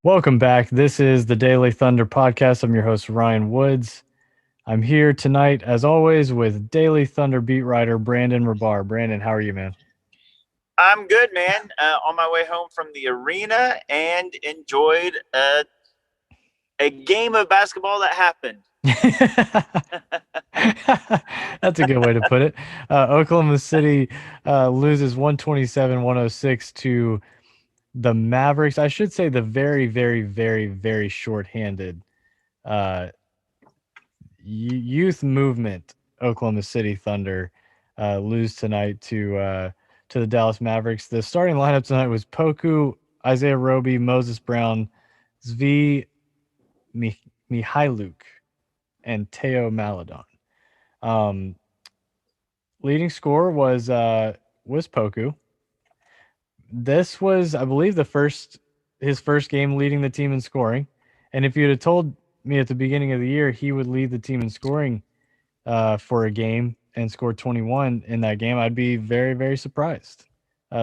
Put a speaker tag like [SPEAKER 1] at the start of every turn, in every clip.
[SPEAKER 1] Welcome back. This is the Daily Thunder podcast. I'm your host, Ryan Woods. I'm here tonight, as always, with Daily Thunder beat writer Brandon Rahbar. Brandon, how are you, man?
[SPEAKER 2] I'm good, man. On my way home from the arena and enjoyed a game of basketball that happened.
[SPEAKER 1] That's a good way to put it. Oklahoma City loses 127-106 to the Mavericks. I should say the very, very, very, very short-handed youth movement Oklahoma City Thunder lose tonight to the Dallas Mavericks. The starting lineup tonight was Poku, Isaiah Roby, Moses Brown, Zvi Mihailuk, and Teo Maladon. Leading scorer was Poku. This was, I believe, his first game leading the team in scoring. And if you'd have told me at the beginning of the year he would lead the team in scoring for a game and score 21 in that game, I'd be very, very surprised.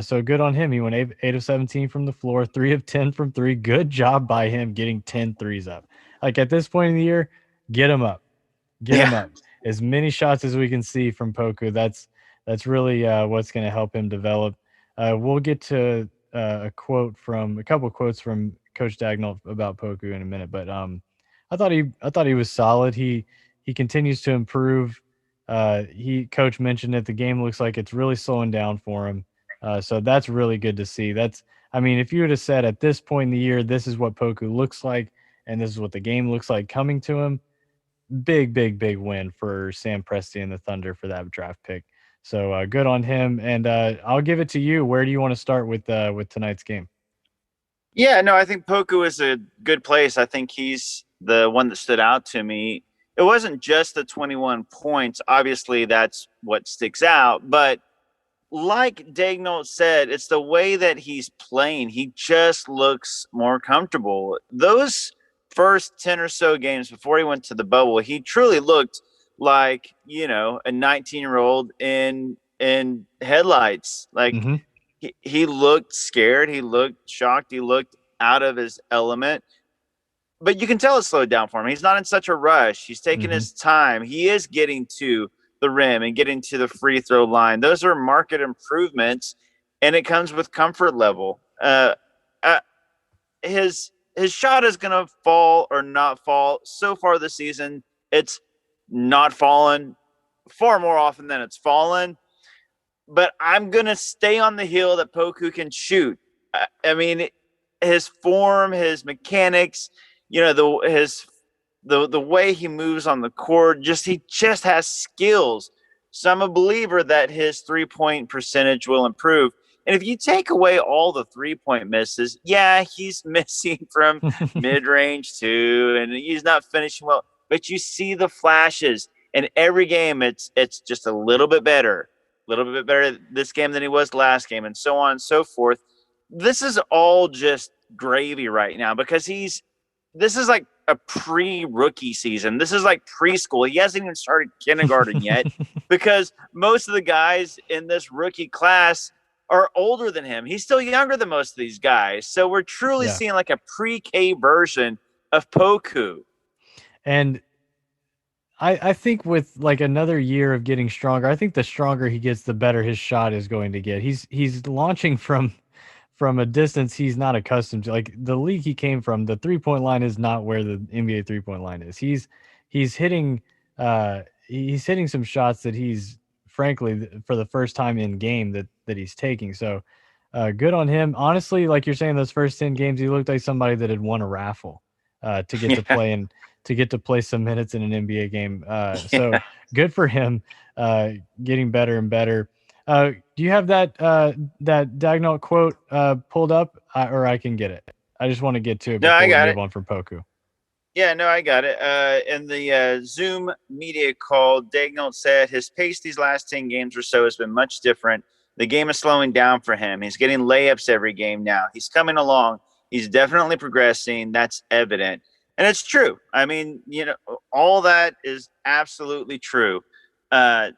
[SPEAKER 1] So good on him. He went 8 of 17 from the floor, 3 of 10 from three. Good job by him getting 10 threes up. Like at this point in the year, get him up. Get him up. As many shots as we can see from Poku. That's really what's going to help him develop. We'll get to a couple quotes from Coach Dagnall about Poku in a minute, but I thought he was solid. He continues to improve. Coach mentioned it. The game looks like it's really slowing down for him. So that's really good to see. If you would have said at this point in the year, this is what Poku looks like, and this is what the game looks like coming to him, big win for Sam Presti and the Thunder for that draft pick. So good on him. And I'll give it to you. Where do you want to start with tonight's game?
[SPEAKER 2] Yeah, no, I think Poku is a good place. I think he's the one that stood out to me. It wasn't just the 21 points. Obviously, that's what sticks out. But like Dagnall said, it's the way that he's playing. He just looks more comfortable. Those first 10 or so games before he went to the bubble, he truly looked like, a 19-year-old in headlights. Like he looked scared. He looked shocked. He looked out of his element. But you can tell it slowed down for him. He's not in such a rush. He's taking his time. He is getting to the rim and getting to the free throw line. Those are market improvements, and it comes with comfort level. His shot is going to fall or not fall. So far this season, it's not fallen far more often than it's fallen. But I'm going to stay on the hill that Poku can shoot. His form, his mechanics, the way he moves on the court, he just has skills. So I'm a believer that his 3-point percentage will improve. And if you take away all the 3-point misses, he's missing from mid-range too, and he's not finishing well. But you see the flashes, and every game it's just a little bit better this game than he was last game, and so on and so forth. This is all just gravy right now because this is like a pre-rookie season. This is like preschool. He hasn't even started kindergarten yet because most of the guys in this rookie class are older than him. He's still younger than most of these guys. So we're truly seeing like a pre-K version of Poku.
[SPEAKER 1] And I think with like another year of getting stronger, I think the stronger he gets, the better his shot is going to get. He's launching from a distance he's not accustomed to. Like the league he came from, the 3-point line is not where the NBA 3-point line is. He's hitting some shots that he's frankly for the first time in game that he's taking. So good on him. Honestly, like you're saying, those first 10 games, he looked like somebody that had won a raffle to get to play and to get to play some minutes in an NBA game. So good for him, getting better and better. Do you have that Dagnall quote pulled up, or I can get it? I just want to get to it before we move on from Poku.
[SPEAKER 2] Yeah, no, I got it. In the Zoom media call, Dagnall said his pace these last 10 games or so has been much different. The game is slowing down for him. He's getting layups every game now. He's coming along. He's definitely progressing. That's evident. And it's true. I mean, all that is absolutely true. Uh,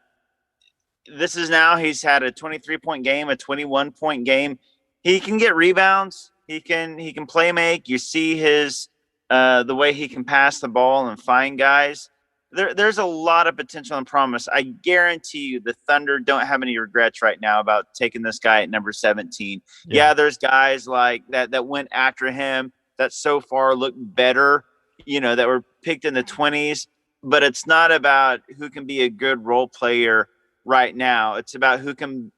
[SPEAKER 2] this is now he's had a 23-point game, a 21-point game. He can get rebounds. He can play make. You see his the way he can pass the ball and find guys. There's a lot of potential and promise. I guarantee you the Thunder don't have any regrets right now about taking this guy at number 17.
[SPEAKER 1] Yeah.
[SPEAKER 2] Yeah, there's guys like that went after him that so far look better, that were picked in the 20s, but it's not about who can be a good role player right now. It's about who can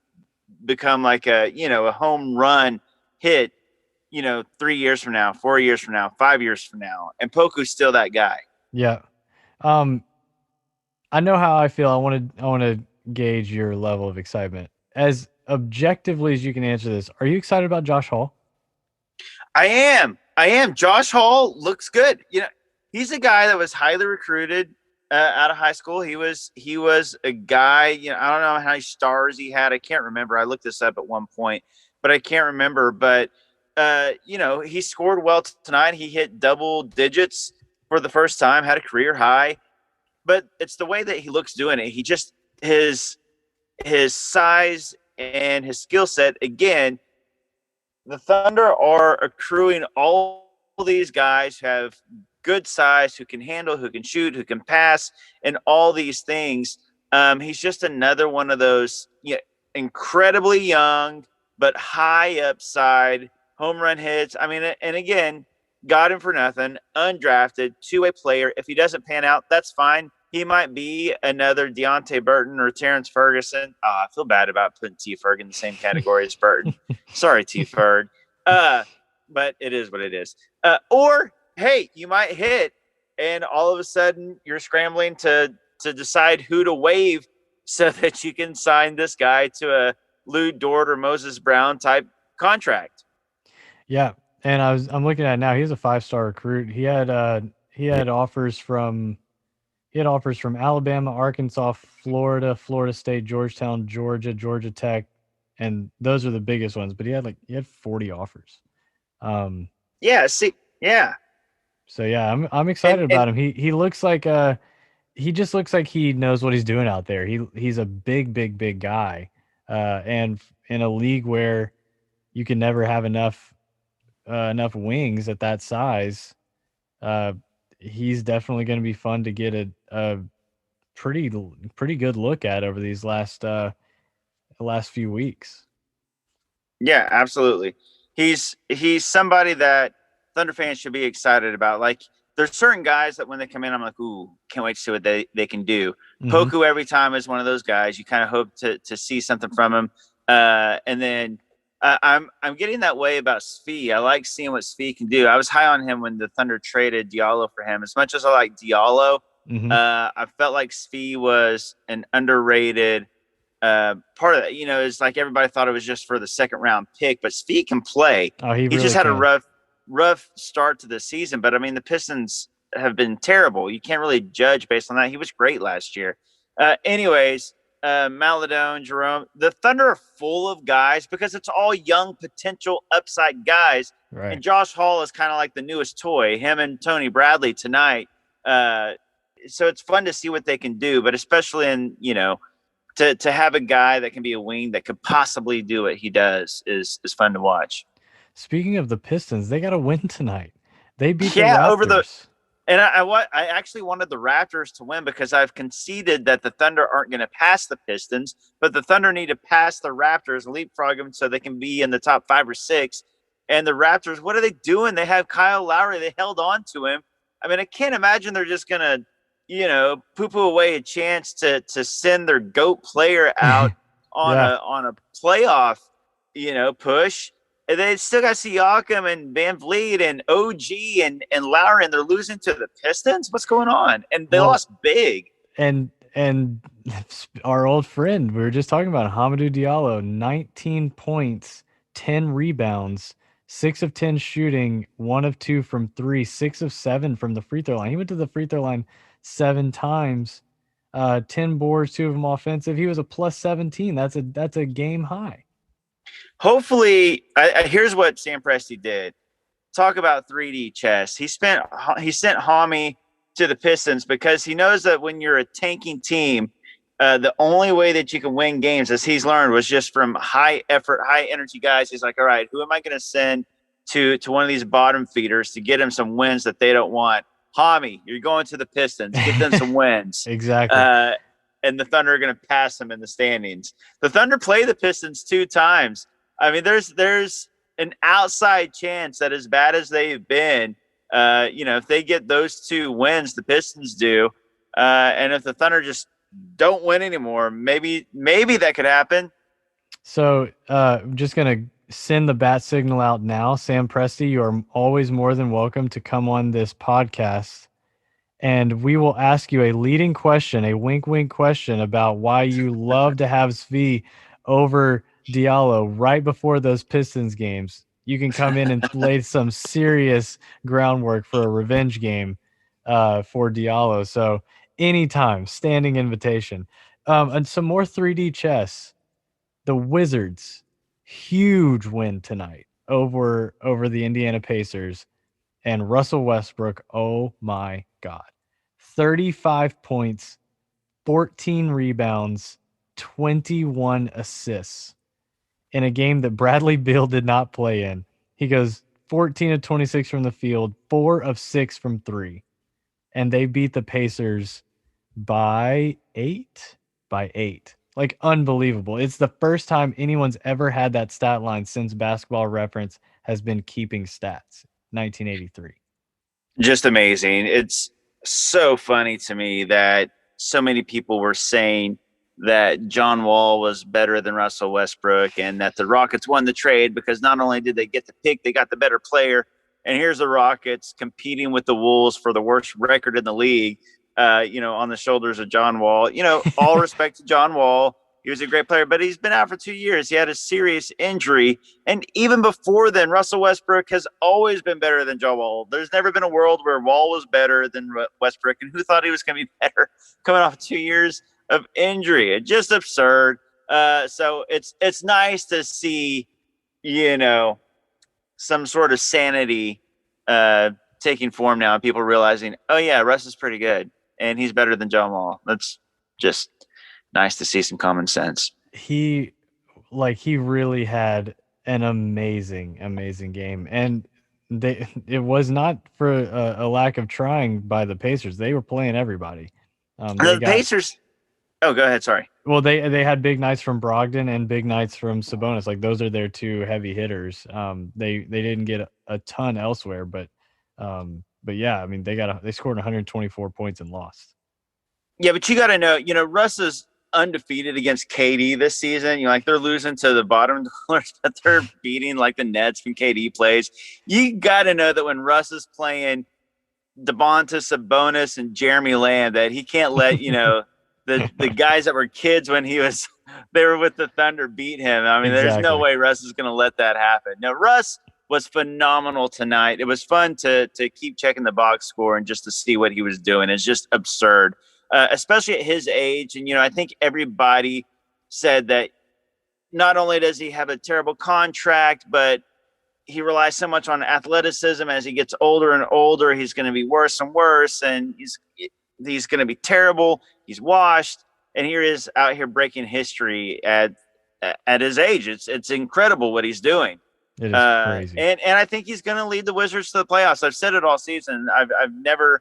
[SPEAKER 2] become like a home run hit, 3 years from now, 4 years from now, 5 years from now. And Poku's still that guy.
[SPEAKER 1] Yeah. Um, I know how I feel. I want to gauge your level of excitement. As objectively as you can answer this, are you excited about Josh Hall?
[SPEAKER 2] I am. I am. Josh Hall looks good. He's a guy that was highly recruited out of high school. He was a guy. I don't know how many stars he had. I can't remember. I looked this up at one point, but I can't remember. But he scored well tonight. He hit double digits for the first time. Had a career high. But it's the way that he looks doing it. He just his size and his skill set again. The Thunder are accruing all these guys who have good size, who can handle, who can shoot, who can pass, and all these things. He's just another one of those incredibly young but high upside home run hits. I mean, and again, got him for nothing, undrafted, two-way player. If he doesn't pan out, that's fine. He might be another Deontay Burton or Terrence Ferguson. I feel bad about putting T. Ferg in the same category as Burton. Sorry, T. Ferg. But it is what it is. Or, hey, you might hit, and all of a sudden you're scrambling to decide who to waive so that you can sign this guy to a Lou Dort or Moses Brown type contract.
[SPEAKER 1] Yeah, and I'm looking at it now. He's a 5-star recruit. He had offers from Alabama, Arkansas, Florida, Florida State, Georgetown, Georgia, Georgia Tech, and those are the biggest ones. But he had 40 offers.
[SPEAKER 2] Yeah. See. Yeah.
[SPEAKER 1] So yeah, I'm excited
[SPEAKER 2] And
[SPEAKER 1] about him. He looks like he just looks like he knows what he's doing out there. He's a big guy, and in a league where you can never have enough wings at that size, he's definitely going to be fun to get a pretty good look at over these last few weeks.
[SPEAKER 2] yeah, absolutely. He's somebody that Thunder fans should be excited about. Like, there's certain guys that when they come in, I'm like, ooh, can't wait to see what they can do.
[SPEAKER 1] Mhm.
[SPEAKER 2] Poku every time is one of those guys. You kind of hope to see something from him. And then I'm getting that way about Svi. I like seeing what Svi can do. I was high on him when the Thunder traded Diallo for him. As much as I like Diallo,
[SPEAKER 1] Mhm.
[SPEAKER 2] I felt like Svi was an underrated part of that. It's like everybody thought it was just for the second round pick, but Svi can play.
[SPEAKER 1] Oh, he
[SPEAKER 2] He
[SPEAKER 1] really
[SPEAKER 2] just had a
[SPEAKER 1] can.
[SPEAKER 2] rough start to the season, but I mean the Pistons have been terrible. You can't really judge based on that. He was great last year. Anyways, Maladone, Jerome, the Thunder are full of guys because it's all young potential upside guys.
[SPEAKER 1] Right.
[SPEAKER 2] And Josh Hall is kind of like the newest toy. Him and Tony Bradley tonight. So it's fun to see what they can do, but especially in to have a guy that can be a wing that could possibly do what he does is fun to watch.
[SPEAKER 1] Speaking of the Pistons, they got a win tonight. They beat the
[SPEAKER 2] Yeah,
[SPEAKER 1] Raptors.
[SPEAKER 2] and I actually wanted the Raptors to win because I've conceded that the Thunder aren't going to pass the Pistons, but the Thunder need to pass the Raptors, leapfrog them so they can be in the top 5 or 6. And the Raptors, what are they doing? They have Kyle Lowry. They held on to him. I mean, I can't imagine they're just going to, poo-poo away a chance to send their GOAT player out on
[SPEAKER 1] Yeah.
[SPEAKER 2] a playoff, push. And they still got Siakam and Van Vliet and OG and Lowry, and they're losing to the Pistons. What's going on? And they
[SPEAKER 1] Well,
[SPEAKER 2] lost big.
[SPEAKER 1] and our old friend, we were just talking about Hamidou Diallo, 19 points, 10 rebounds, 6 of 10 shooting, 1 of 2 from 3, 6 of 7 from the free throw line. He went to the free throw line 7 times, 10 boards, 2 of them offensive. He was a plus 17. That's a game high.
[SPEAKER 2] Hopefully, here's what Sam Presti did. talk about 3D chess. He sent Hami to the Pistons because he knows that when you're a tanking team, the only way that you can win games, as he's learned, was just from high effort, high energy guys. He's like, all right, who am I going to send to one of these bottom feeders to get him some wins that they don't want? Hami, you're going to the Pistons. Get them some wins.
[SPEAKER 1] Exactly.
[SPEAKER 2] And the Thunder are going to pass them in the standings. The Thunder play the Pistons 2 times. I mean, there's an outside chance that as bad as they've been, if they get those 2 wins, the Pistons do, and if the Thunder just don't win anymore, maybe that could happen.
[SPEAKER 1] So I'm just going to send the bat signal out now. Sam Presti, you are always more than welcome to come on this podcast, and we will ask you a leading question, a wink question about why you love to have Svi over Diallo right before those Pistons games. You can come in and lay some serious groundwork for a revenge game for Diallo. So anytime, standing invitation. And some more 3D chess. The Wizards, huge win tonight over the Indiana Pacers. And Russell Westbrook, oh my God. 35 points, 14 rebounds, 21 assists in a game that Bradley Beal did not play in. He goes 14 of 26 from the field, 4 of 6 from 3. And they beat the Pacers by 8? By 8. Like, unbelievable. It's the first time anyone's ever had that stat line since Basketball Reference has been keeping stats, 1983.
[SPEAKER 2] Just amazing. It's so funny to me that so many people were saying that John Wall was better than Russell Westbrook and that the Rockets won the trade because not only did they get the pick, they got the better player. And here's the Rockets competing with the Wolves for the worst record in the league, on the shoulders of John Wall. All respect to John Wall. He was a great player, but he's been out for 2 years. He had a serious injury. And even before then, Russell Westbrook has always been better than John Wall. There's never been a world where Wall was better than Westbrook. And who thought he was going to be better coming off 2 years of injury? It's just absurd. So it's nice to see, some sort of sanity taking form now, and people realizing, oh yeah, Russ is pretty good and he's better than John Wall. That's just nice to see some common sense.
[SPEAKER 1] He really had an amazing game, and it was not for a lack of trying by the Pacers. They were playing everybody.
[SPEAKER 2] Pacers. Oh, go ahead. Sorry.
[SPEAKER 1] Well, they had big nights from Brogdon and big nights from Sabonis. Like, those are their 2 heavy hitters. They didn't get a ton elsewhere, but yeah, I mean, they scored 124 points and lost.
[SPEAKER 2] Yeah, but you got to know, Russ is undefeated against KD this season. They're losing to the bottom dwellers, but they're beating like the Nets when KD plays. You got to know that when Russ is playing Domantas Sabonis and Jeremy Lamb, that he can't let the guys that were kids when they were with the Thunder beat him. I mean, There's no way Russ is going to let that happen. Now, Russ was phenomenal tonight. It was fun to keep checking the box score and just to see what he was doing. It's just absurd. Especially at his age. And, I think everybody said that not only does he have a terrible contract, but he relies so much on athleticism. As he gets older and older, he's going to be worse and worse, and he's going to be terrible. He's washed, and here he is out here breaking history at his age. It's incredible what he's doing.
[SPEAKER 1] It is crazy.
[SPEAKER 2] And I think he's going to lead the Wizards to the playoffs. I've said it all season. I've never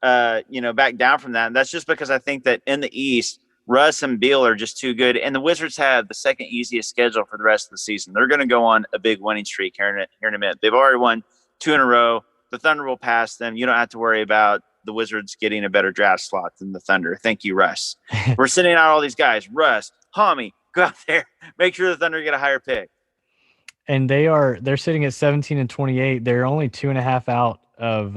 [SPEAKER 2] back down from that. And that's just because I think that in the East, Russ and Beal are just too good. And the Wizards have the second easiest schedule for the rest of the season. They're going to go on a big winning streak here in a minute. They've already won 2 in a row. The Thunder will pass them. You don't have to worry about the Wizards getting a better draft slot than the Thunder. Thank you, Russ. We're sending out all these guys. Russ, Hami, go out there. Make sure the Thunder get a higher pick.
[SPEAKER 1] And they're sitting at 17 and 28. They're only 2.5 out of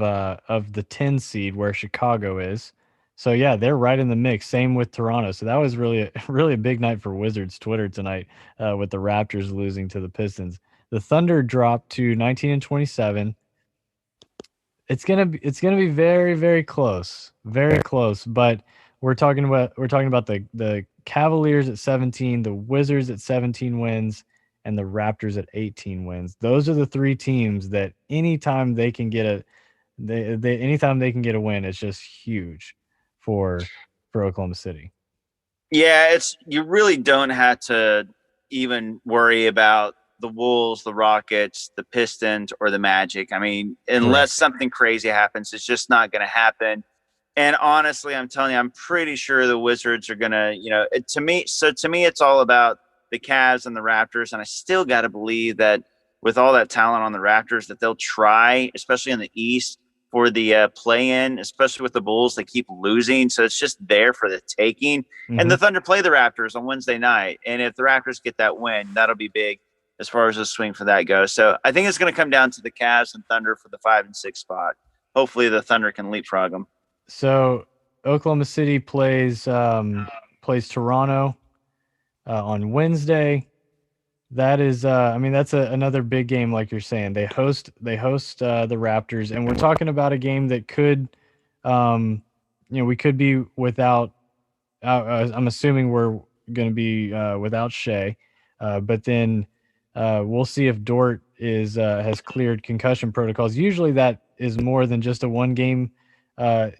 [SPEAKER 1] the 10 seed where Chicago is. So yeah, they're right in the mix. Same with Toronto. So that was really a big night for Wizards Twitter tonight, with the Raptors losing to the Pistons. The Thunder dropped to 19 and 27. It's gonna be very, very close, But we're talking about the Cavaliers at 17, the Wizards at 17 wins, and the Raptors at 18 wins. Those are the three teams that anytime they can get a anytime they can get a win, it's just huge for Oklahoma City.
[SPEAKER 2] Yeah, it's you really don't have to even worry about the Wolves, the Rockets, the Pistons, or the Magic. I mean, unless something crazy happens, it's just not going to happen. And honestly, I'm telling you, I'm pretty sure the Wizards are going to, to me, it's all about the Cavs and the Raptors. And I still got to believe that with all that talent on the Raptors, that they'll try, especially in the East, for the play-in, especially with the Bulls. They keep losing, so it's just there for the taking.
[SPEAKER 1] Mm-hmm.
[SPEAKER 2] And the Thunder play the Raptors on Wednesday night, and if the Raptors get that win, that'll be big as far as the swing for that goes. So I think it's going to come down to the Cavs and Thunder for the 5 and 6 spot. Hopefully the Thunder can leapfrog them.
[SPEAKER 1] So Oklahoma City plays Toronto on Wednesday. That is, I mean, that's another big game, like you're saying. They host the Raptors, and we're talking about a game that could, we could be without. I'm assuming we're going to be without Shea, but then we'll see if Dort has cleared concussion protocols. Usually, that is more than just a one game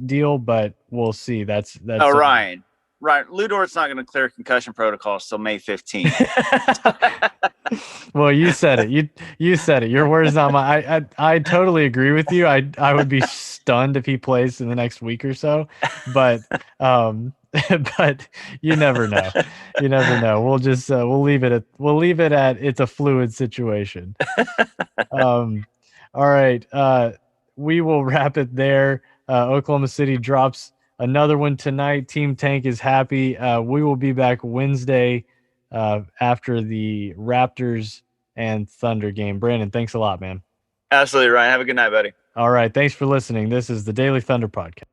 [SPEAKER 1] deal, but we'll see. That's
[SPEAKER 2] Ryan. Right, Lou Dort's not going to clear concussion protocols till May 15th.
[SPEAKER 1] Well, you said it. You said it. Your words, not mine. I totally agree with you. I would be stunned if he plays in the next week or so, but but you never know. You never know. We'll just we'll leave it at it's a fluid situation. All right. We will wrap it there. Oklahoma City drops another one tonight. Team Tank is happy. We will be back Wednesday after the Raptors and Thunder game. Brandon, thanks a lot, man.
[SPEAKER 2] Absolutely, Ryan. Have a good night, buddy.
[SPEAKER 1] All right. Thanks for listening. This is the Daily Thunder Podcast.